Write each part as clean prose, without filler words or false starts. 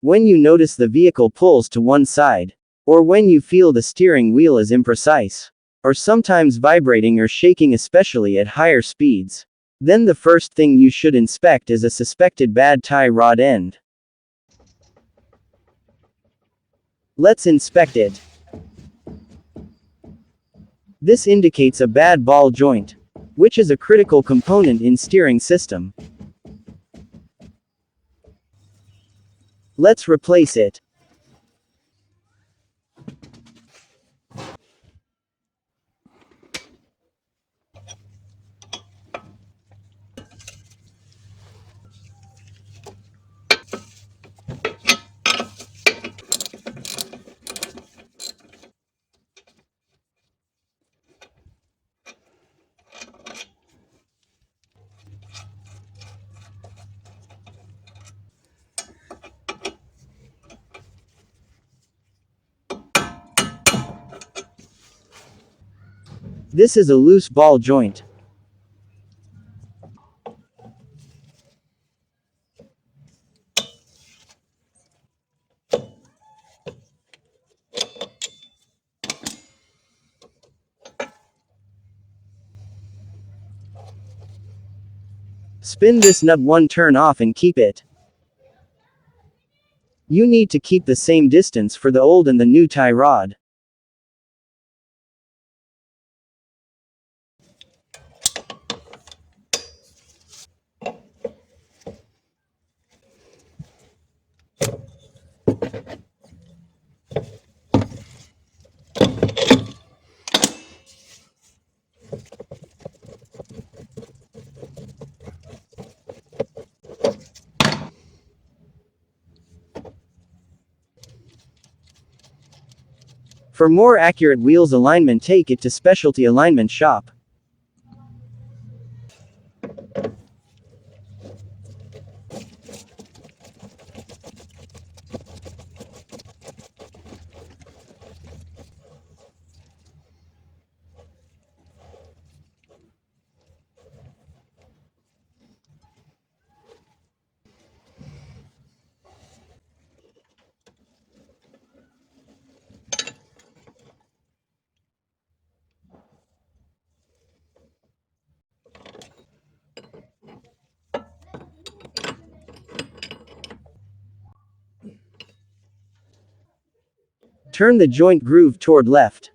When you notice the vehicle pulls to one side, or when you feel the steering wheel is imprecise, or sometimes vibrating or shaking, especially at higher speeds, then the first thing you should inspect is a suspected bad tie rod end. Let's inspect it. This indicates a bad ball joint, which is a critical component in steering system. Let's replace it. This is a loose ball joint. Spin this nut one turn off and keep it. You need to keep the same distance for the old and the new tie rod. For more accurate wheels alignment, take it to specialty alignment shop. Turn the joint groove toward left.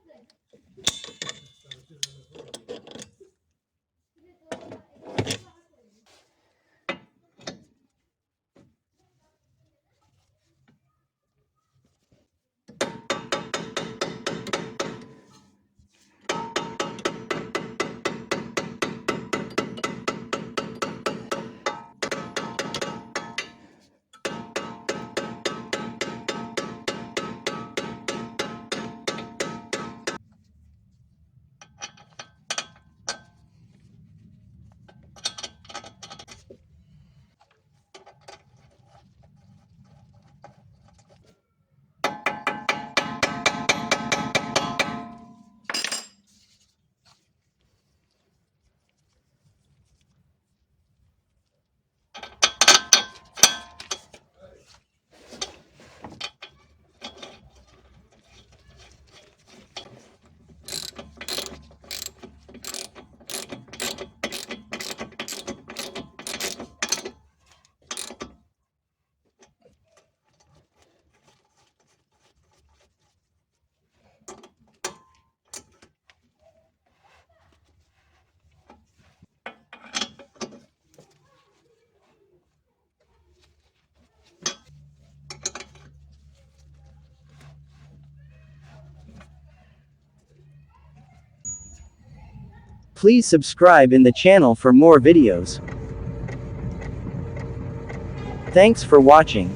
Please subscribe in the channel for more videos. Thanks for watching.